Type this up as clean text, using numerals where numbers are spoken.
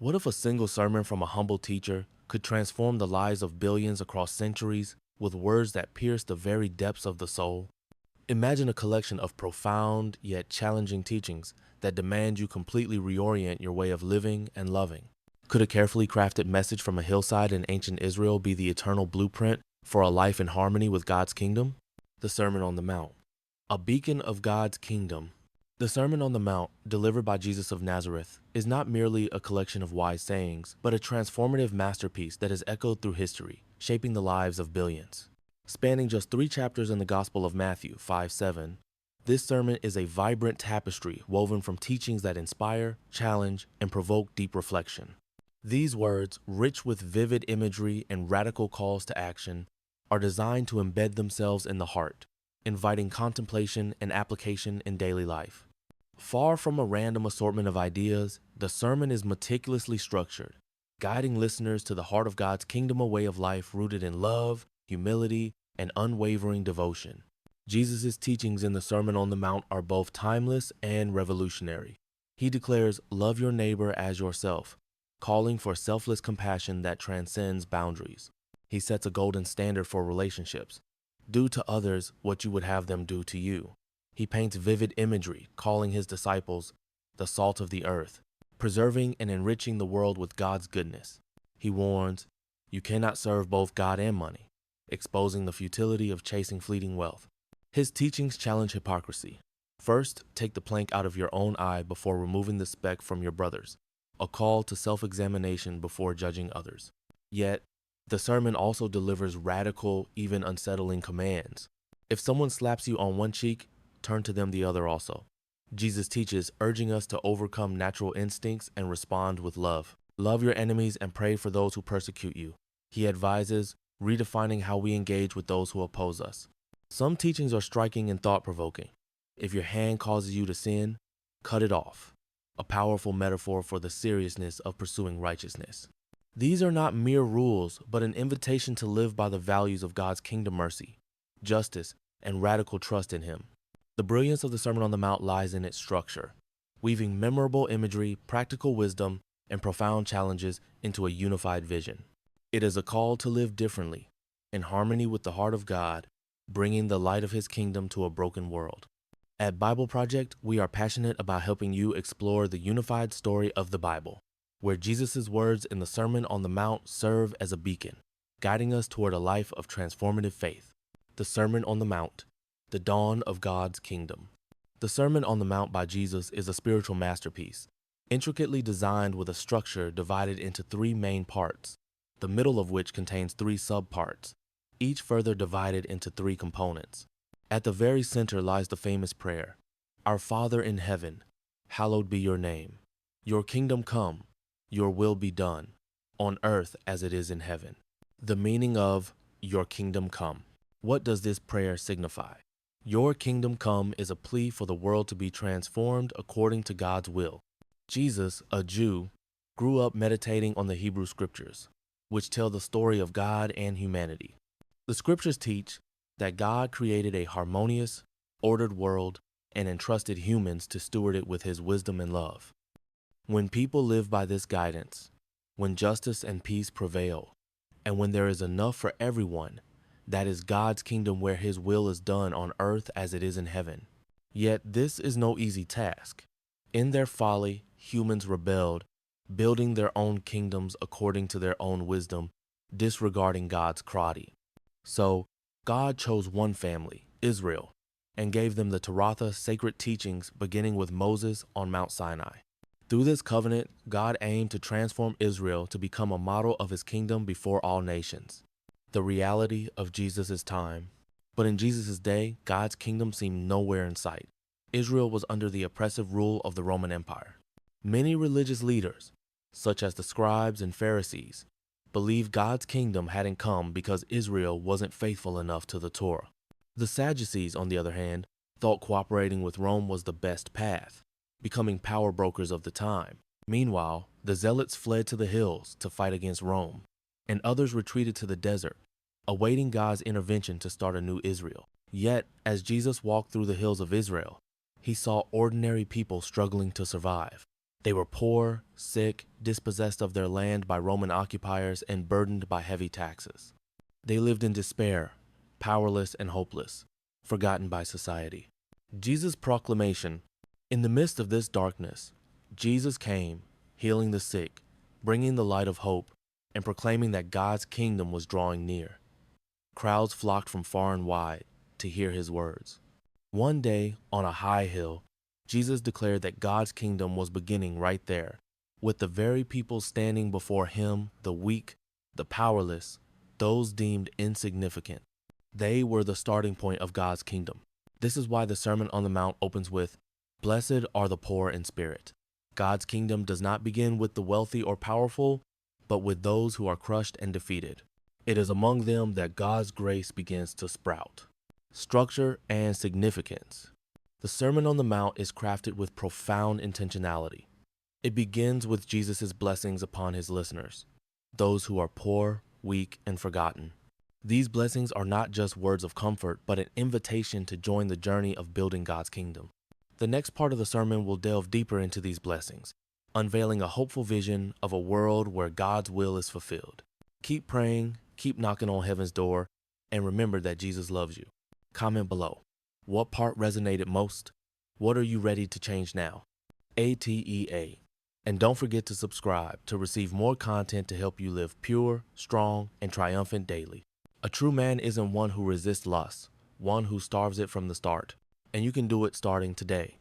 What if a single sermon from a humble teacher could transform the lives of billions across centuries with words that pierce the very depths of the soul? Imagine a collection of profound yet challenging teachings that demand you completely reorient your way of living and loving. Could a carefully crafted message from a hillside in ancient Israel be the eternal blueprint for a life in harmony with God's kingdom? The Sermon on the Mount, a beacon of God's kingdom. The Sermon on the Mount, delivered by Jesus of Nazareth, is not merely a collection of wise sayings, but a transformative masterpiece that has echoed through history, shaping the lives of billions. Spanning just 3 chapters in the Gospel of Matthew 5:7, this sermon is a vibrant tapestry woven from teachings that inspire, challenge, and provoke deep reflection. These words, rich with vivid imagery and radical calls to action, are designed to embed themselves in the heart, inviting contemplation and application in daily life. Far from a random assortment of ideas, the sermon is meticulously structured, guiding listeners to the heart of God's kingdom, a way of life rooted in love, humility, and unwavering devotion. Jesus' teachings in the Sermon on the Mount are both timeless and revolutionary. He declares, "Love your neighbor as yourself," calling for selfless compassion that transcends boundaries. He sets a golden standard for relationships. Do to others what you would have them do to you. He paints vivid imagery, calling his disciples the salt of the earth, preserving and enriching the world with God's goodness. He warns, you cannot serve both God and money, exposing the futility of chasing fleeting wealth. His teachings challenge hypocrisy. First, take the plank out of your own eye before removing the speck from your brother's, a call to self-examination before judging others. Yet, the sermon also delivers radical, even unsettling commands. If someone slaps you on one cheek, turn to them the other also. Jesus teaches, urging us to overcome natural instincts and respond with love. Love your enemies and pray for those who persecute you. He advises, redefining how we engage with those who oppose us. Some teachings are striking and thought-provoking. If your hand causes you to sin, cut it off. A powerful metaphor for the seriousness of pursuing righteousness. These are not mere rules, but an invitation to live by the values of God's kingdom mercy, justice, and radical trust in Him. The brilliance of the Sermon on the Mount lies in its structure, weaving memorable imagery, practical wisdom, and profound challenges into a unified vision. It is a call to live differently, in harmony with the heart of God, bringing the light of His kingdom to a broken world. At Bible Project, we are passionate about helping you explore the unified story of the Bible, where Jesus' words in the Sermon on the Mount serve as a beacon, guiding us toward a life of transformative faith. The Sermon on the Mount, the dawn of God's kingdom. The Sermon on the Mount by Jesus is a spiritual masterpiece, intricately designed with a structure divided into 3 main parts, the middle of which contains 3 subparts, each further divided into 3 components. At the very center lies the famous prayer, "Our Father in heaven, hallowed be your name. Your kingdom come, your will be done, on earth as it is in heaven." The meaning of "your kingdom come." What does this prayer signify? Your kingdom come is a plea for the world to be transformed according to God's will. Jesus, a Jew, grew up meditating on the Hebrew scriptures, which tell the story of God and humanity. The scriptures teach that God created a harmonious, ordered world and entrusted humans to steward it with His wisdom and love. When people live by this guidance, when justice and peace prevail, and when there is enough for everyone, that is God's kingdom, where His will is done on earth as it is in heaven. Yet this is no easy task. In their folly, humans rebelled, building their own kingdoms according to their own wisdom, disregarding God's karate. So, God chose one family, Israel, and gave them the Torah, sacred teachings, beginning with Moses on Mount Sinai. Through this covenant, God aimed to transform Israel to become a model of His kingdom before all nations. The reality of Jesus' time. But in Jesus' day, God's kingdom seemed nowhere in sight. Israel was under the oppressive rule of the Roman Empire. Many religious leaders, such as the scribes and Pharisees, believed God's kingdom hadn't come because Israel wasn't faithful enough to the Torah. The Sadducees, on the other hand, thought cooperating with Rome was the best path, becoming power brokers of the time. Meanwhile, the Zealots fled to the hills to fight against Rome, and others retreated to the desert, awaiting God's intervention to start a new Israel. Yet, as Jesus walked through the hills of Israel, He saw ordinary people struggling to survive. They were poor, sick, dispossessed of their land by Roman occupiers, and burdened by heavy taxes. They lived in despair, powerless and hopeless, forgotten by society. Jesus' proclamation: in the midst of this darkness, Jesus came, healing the sick, bringing the light of hope, and proclaiming that God's kingdom was drawing near. Crowds flocked from far and wide to hear his words. One day, on a high hill, Jesus declared that God's kingdom was beginning right there, with the very people standing before him, the weak, the powerless, those deemed insignificant. They were the starting point of God's kingdom. This is why the Sermon on the Mount opens with, "Blessed are the poor in spirit." God's kingdom does not begin with the wealthy or powerful, but with those who are crushed and defeated. It is among them that God's grace begins to sprout. Structure and significance. The Sermon on the Mount is crafted with profound intentionality. It begins with Jesus' blessings upon his listeners, those who are poor, weak, and forgotten. These blessings are not just words of comfort, but an invitation to join the journey of building God's kingdom. The next part of the sermon will delve deeper into these blessings, unveiling a hopeful vision of a world where God's will is fulfilled. Keep praying, keep knocking on heaven's door, and remember that Jesus loves you. Comment below. What part resonated most? What are you ready to change now? ATEA. And don't forget to subscribe to receive more content to help you live pure, strong, and triumphant daily. A true man isn't one who resists lust, one who starves it from the start. And you can do it starting today.